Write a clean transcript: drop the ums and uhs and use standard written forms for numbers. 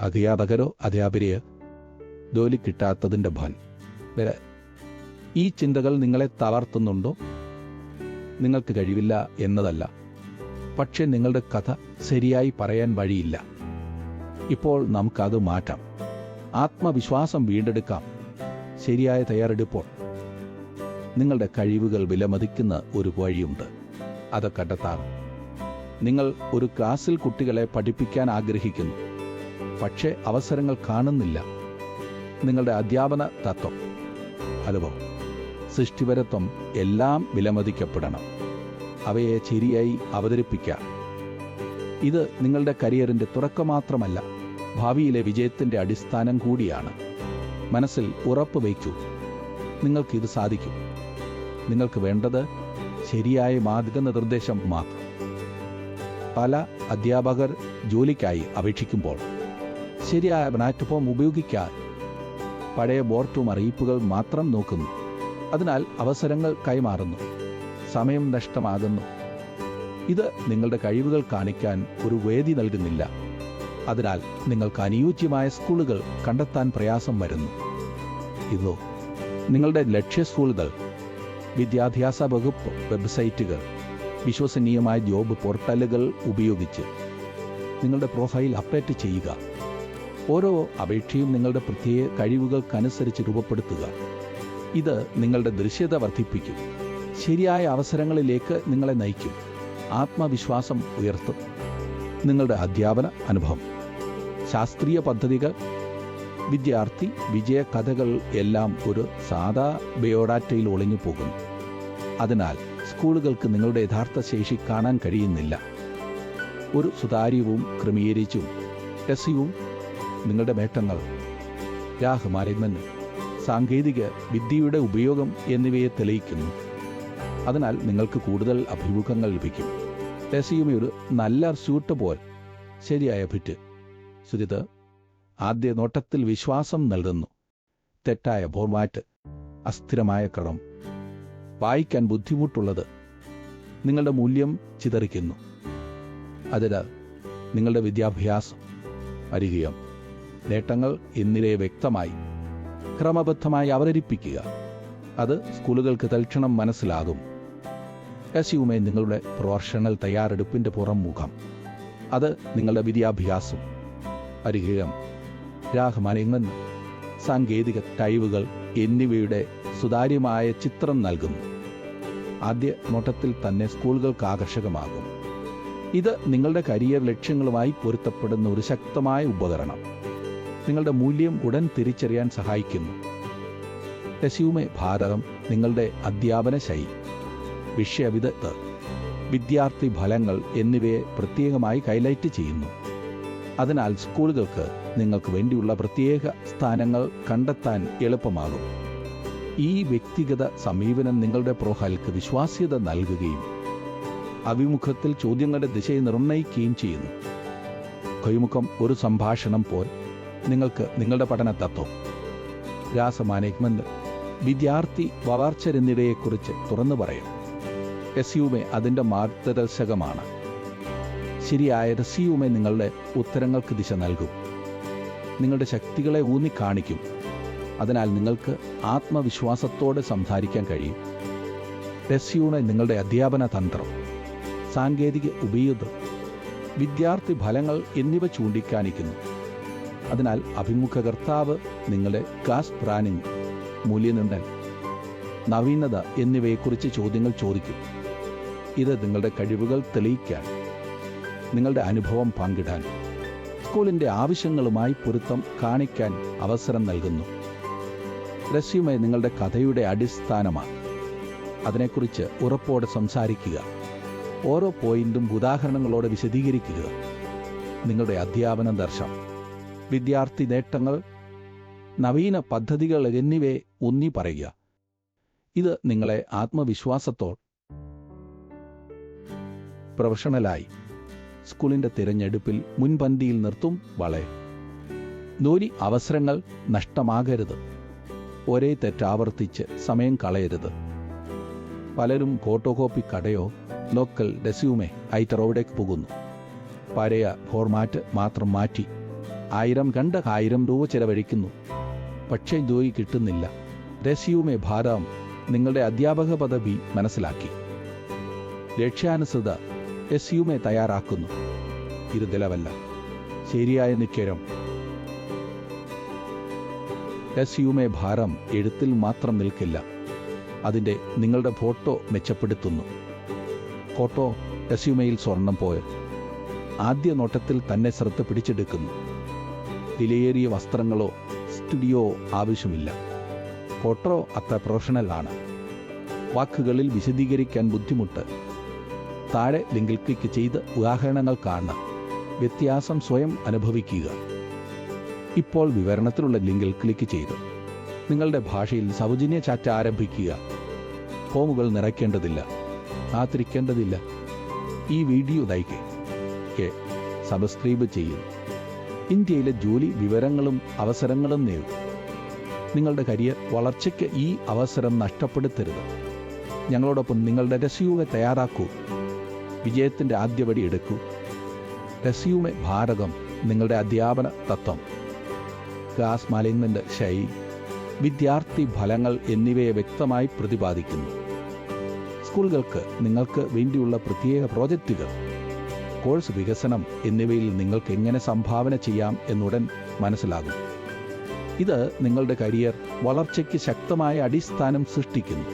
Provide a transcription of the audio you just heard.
അധ്യാപകരോ അധ്യാപകരെയോ ജോലി കിട്ടാത്തതിൻ്റെ ഭാൻ വരെ ഈ ചിന്തകൾ നിങ്ങളെ തളർത്തുന്നുണ്ടോ? നിങ്ങൾക്ക് കഴിവില്ല എന്നതല്ല, പക്ഷെ നിങ്ങളുടെ കഥ ശരിയായി പറയാൻ വഴിയില്ല. ഇപ്പോൾ നമുക്കത് മാറ്റാം. ആത്മവിശ്വാസം വീണ്ടെടുക്കാം. ശരിയായ തയ്യാറെടുപ്പോൾ നിങ്ങളുടെ കഴിവുകൾ വിലമതിക്കുന്ന ഒരു വഴിയുണ്ട്. അത് കണ്ടെത്താം. നിങ്ങൾ ഒരു ക്ലാസ്സിൽ കുട്ടികളെ പഠിപ്പിക്കാൻ ആഗ്രഹിക്കുന്നു, പക്ഷേ അവസരങ്ങൾ കാണുന്നില്ല. നിങ്ങളുടെ അധ്യാപന തത്വം, അനുഭവം, സൃഷ്ടിപരത്വം എല്ലാം വിലമതിക്കപ്പെടണം. അവയെ ശരിയായി അവതരിപ്പിക്കാം. ഇത് നിങ്ങളുടെ കരിയറിൻ്റെ തുടക്കം മാത്രമല്ല, ഭാവിയിലെ വിജയത്തിൻ്റെ അടിസ്ഥാനം കൂടിയാണ്. മനസ്സിൽ ഉറപ്പ് വയ്ക്കൂ, നിങ്ങൾക്കിത് സാധിക്കും. നിങ്ങൾക്ക് വേണ്ടത് ശരിയായ മാർഗനിർദ്ദേശം മാത്രം. പല അധ്യാപകർ ജോലിക്കായി അപേക്ഷിക്കുമ്പോൾ ശരിയായ പ്ലാറ്റ്ഫോം ഉപയോഗിക്കാൻ പഴയ ബോർഡും അറിയിപ്പുകൾ മാത്രം നോക്കുന്നു. അതിനാൽ അവസരങ്ങൾ കൈമാറുന്നു, സമയം നഷ്ടമാകുന്നു. ഇത് നിങ്ങളുടെ കഴിവുകൾ കാണിക്കാൻ ഒരു വേദി നൽകുന്നില്ല. അതിനാൽ നിങ്ങൾക്ക് അനുയോജ്യമായ സ്കൂളുകൾ കണ്ടെത്താൻ പ്രയാസം വരുന്നു. ഇതോ നിങ്ങളുടെ ലക്ഷ്യ സ്കൂളുകൾ, വിദ്യാഭ്യാസ വകുപ്പ് വെബ്സൈറ്റുകൾ, വിശ്വസനീയമായ ജോബ് പോർട്ടലുകൾ ഉപയോഗിച്ച് നിങ്ങളുടെ പ്രൊഫൈൽ അപ്ഡേറ്റ് ചെയ്യുക. ഓരോ അപേക്ഷയും നിങ്ങളുടെ പ്രത്യേക കഴിവുകൾക്കനുസരിച്ച് രൂപപ്പെടുത്തുക. ഇത് നിങ്ങളുടെ ദൃശ്യത വർദ്ധിപ്പിക്കും, ശരിയായ അവസരങ്ങളിലേക്ക് നിങ്ങളെ നയിക്കും, ആത്മവിശ്വാസം ഉയർത്തും. നിങ്ങളുടെ അധ്യാപന അനുഭവം, ശാസ്ത്രീയ പദ്ധതികൾ, വിദ്യാർത്ഥി വിജയ കഥകൾ എല്ലാം ഒരു സാധാ ബയോഡാറ്റയിൽ ഒളിഞ്ഞു പോകുന്നു. അതിനാൽ സ്കൂളുകൾക്ക് നിങ്ങളുടെ യഥാർത്ഥ ശേഷി കാണാൻ കഴിയുന്നില്ല. ഒരു സുതാര്യവും ക്രമീകരിച്ചും രസ്യവും നിങ്ങളുടെ നേട്ടങ്ങൾ, രാഹുമാരെന്ന് സാങ്കേതിക വിദ്യയുടെ ഉപയോഗം എന്നിവയെ തെളിയിക്കുന്നു. അതിനാൽ നിങ്ങൾക്ക് കൂടുതൽ അഭിമുഖങ്ങൾ ലഭിക്കും. രസ്യൂമെ ഒരു നല്ല സ്യൂട്ട് പോൽ ശരിയായ ഫിറ്റ്. സുരിത ആദ്യ നോട്ടത്തിൽ വിശ്വാസം നൽകുന്നു. തെറ്റായ ഫോർമാറ്റ്, അസ്ഥിരമായ ക്രമം, വായിക്കാൻ ബുദ്ധിമുട്ടുള്ളത് നിങ്ങളുടെ മൂല്യം ചിതറിക്കുന്നു. അതിനാൽ നിങ്ങളുടെ വിദ്യാഭ്യാസം, പരിചയം, നേട്ടങ്ങൾ എന്നിവയെ വ്യക്തമായി ക്രമബദ്ധമായി അവതരിപ്പിക്കുക. അത് സ്കൂളുകൾക്ക് തൽക്ഷണം മനസ്സിലാകും. രസ്യൂമെ നിങ്ങളുടെ പ്രൊഫഷണൽ തയ്യാറെടുപ്പിൻ്റെ പുറംമുഖം. അത് നിങ്ങളുടെ വിദ്യാഭ്യാസം, പരിചയം, രാഹമാനങ്ങൾ, സാങ്കേതിക കഴിവുകൾ എന്നിവയുടെ സുതാര്യമായ ചിത്രം നൽകുന്നു. ആദ്യ നോട്ടത്തിൽ തന്നെ സ്കൂളുകൾക്ക് ആകർഷകമാകും. ഇത് നിങ്ങളുടെ കരിയർ ലക്ഷ്യങ്ങളുമായി പൊരുത്തപ്പെടുന്ന ഒരു ശക്തമായ ഉപകരണം. നിങ്ങളുടെ മൂല്യം ഉടൻ തിരിച്ചറിയാൻ സഹായിക്കുന്നു. രസ്യൂമെ ഭാരതം നിങ്ങളുടെ അധ്യാപന ശൈലി, വിഷയവിദഗ്ധർ, വിദ്യാർത്ഥി ഫലങ്ങൾ എന്നിവയെ പ്രത്യേകമായി ഹൈലൈറ്റ് ചെയ്യുന്നു. അതിനാൽ സ്കൂളുകൾക്ക് നിങ്ങൾക്ക് വേണ്ടിയുള്ള പ്രത്യേക സ്ഥാനങ്ങൾ കണ്ടെത്താൻ എളുപ്പമാകും. ഈ വ്യക്തിഗത സമീപനം നിങ്ങളുടെ പ്രൊഫൈലിന് വിശ്വാസ്യത നൽകുകയും അഭിമുഖത്തിൽ ചോദ്യങ്ങളുടെ ദിശയെ നിർണ്ണയിക്കുകയും ചെയ്യുന്നു. കൈമുഖം ഒരു സംഭാഷണം പോൽ നിങ്ങൾക്ക് നിങ്ങളുടെ പഠന തത്വം, രാസമാനേജ്മെന്റ്, വിദ്യാർത്ഥി വളർച്ച എന്നിവയെക്കുറിച്ച് തുറന്നു പറയും. രസ്യൂമെ അതിൻ്റെ മാർഗദർശകമാണ്. ശരിയായ രസ്യൂമെ നിങ്ങളുടെ ഉത്തരങ്ങൾക്ക് ദിശ നൽകും, നിങ്ങളുടെ ശക്തികളെ ഊന്നിക്കാണിക്കും. അതിനാൽ നിങ്ങൾക്ക് ആത്മവിശ്വാസത്തോടെ സംസാരിക്കാൻ കഴിയും. രസ്യൂമെ നിങ്ങളുടെ അധ്യാപന തന്ത്രം, സാങ്കേതിക ഉപയോഗം, വിദ്യാർത്ഥി ഫലങ്ങൾ എന്നിവ ചൂണ്ടിക്കാണിക്കുന്നു. അതിനാൽ അഭിമുഖകർത്താവ് നിങ്ങളുടെ ക്ലാസ് പ്ലാനിംഗ്, മൂല്യനിർണ്ണയം, നവീനത എന്നിവയെക്കുറിച്ച് ചോദ്യങ്ങൾ ചോദിക്കും. ഇത് നിങ്ങളുടെ കഴിവുകൾ തെളിയിക്കാൻ, നിങ്ങളുടെ അനുഭവം പങ്കിടാൻ, സ്കൂളിൻ്റെ ആവശ്യങ്ങളുമായി പൊരുത്തം കാണിക്കാൻ അവസരം നൽകുന്നു. രസ്യൂമെ നിങ്ങളുടെ കഥയുടെ അടിസ്ഥാനമാണ്. അതിനെക്കുറിച്ച് ഉറപ്പോടെ സംസാരിക്കുക. ഓരോ പോയിന്റും ഉദാഹരണങ്ങളോടെ വിശദീകരിക്കുക. നിങ്ങളുടെ അധ്യാപന ദർശനം, വിദ്യാർത്ഥി നേട്ടങ്ങൾ, നവീന പദ്ധതികൾ എന്നിവയെ ഊന്നി പറയുക. ഇത് നിങ്ങളെ ആത്മവിശ്വാസത്തോടെ പ്രൊഫഷണലായി സ്കൂളിൻ്റെ തിരഞ്ഞെടുപ്പിൽ മുൻപന്തിയിൽ നിർത്തും. ജോലി അവസരങ്ങൾ നഷ്ടമാകരുത്. ഒരേ തെറ്റാവർത്തിച്ച് സമയം കളയരുത്. പലരും ഫോട്ടോകോപ്പി കടയോ ലോക്കൽ റെസ്യൂമെ ഐറ്ററോവിടേക്ക് പോകുന്നു. പഴയ ഫോർമാറ്റ് മാത്രം മാറ്റി 1000 രൂപ ചെലവഴിക്കുന്നു. പക്ഷേ ജോലി കിട്ടുന്നില്ല. റെസ്യൂമെ ഭാരം നിങ്ങളുടെ അധ്യാപക പദവി മനസ്സിലാക്കി. ലക്ഷ്യാനുസൃത റെസ്യൂമെ തയ്യാറാക്കുന്നു. ഇരുതലവല്ല, ശരിയായ നിശ്ചയം. റെസ്യൂമെ ഭാരം എഴുത്തിൽ മാത്രം നിൽക്കില്ല, അതിൻ്റെ നിങ്ങളുടെ ഫോട്ടോ മെച്ചപ്പെടുത്തുന്നു. ഫോട്ടോ റെസ്യൂമെയിൽ സ്വർണം പോയോ? ആദ്യ നോട്ടത്തിൽ തന്നെ ശ്രദ്ധ പിടിച്ചെടുക്കുന്നു. വിലയേറിയ വസ്ത്രങ്ങളോ സ്റ്റുഡിയോ ആവശ്യമില്ല. ഫോട്ടോ അത്ര പ്രൊഫഷണൽ ആണ്. വാക്കുകളിൽ വിശദീകരിക്കാൻ ബുദ്ധിമുട്ട്. താഴെ ലിങ്കിൽ ക്ലിക്ക് ചെയ്ത് ഉദാഹരണങ്ങൾ കാണുക. വ്യത്യാസം സ്വയം അനുഭവിക്കുക. ഇപ്പോൾ വിവരണത്തിലുള്ള ലിങ്കിൽ ക്ലിക്ക് ചെയ്ത് നിങ്ങളുടെ ഭാഷയിൽ സൗജന്യ ചാറ്റ് ആരംഭിക്കുക. ഫോമുകൾ നിറയ്ക്കേണ്ടതില്ല, കാത്തിരിക്കേണ്ടതില്ല. ഈ വീഡിയോ ലൈക്ക് സബ്സ്ക്രൈബ് ചെയ്യും. ഇന്ത്യയിലെ ജോലി വിവരങ്ങളും അവസരങ്ങളും നേടും. നിങ്ങളുടെ കരിയർ വളർച്ചയ്ക്ക് ഈ അവസരം നഷ്ടപ്പെടുത്തരുത്. ഞങ്ങളോടൊപ്പം നിങ്ങളുടെ റെസ്യൂമെ തയ്യാറാക്കൂ. വിജയത്തിൻ്റെ ആദ്യപടി എടുക്കൂ. റെസ്യൂമെ ഭാരകം നിങ്ങളുടെ അധ്യാപന തത്വം, ക്ലാസ് മാനേജ്മെന്റ് ശൈലി, വിദ്യാർത്ഥി ഫലങ്ങൾ എന്നിവയെ വ്യക്തമായി പ്രതിപാദിക്കുന്നു. സ്കൂളുകൾക്ക് നിങ്ങൾക്ക് വേണ്ടിയുള്ള പ്രത്യേക പ്രോജക്റ്റുകൾ, കോഴ്സ് വികസനം എന്നിവയിൽ നിങ്ങൾക്ക് എങ്ങനെ സംഭാവന ചെയ്യാം എന്നുടൻ മനസ്സിലാകും. ഇത് നിങ്ങളുടെ കരിയർ വളർച്ചയ്ക്ക് ശക്തമായ അടിസ്ഥാനം സൃഷ്ടിക്കുന്നു.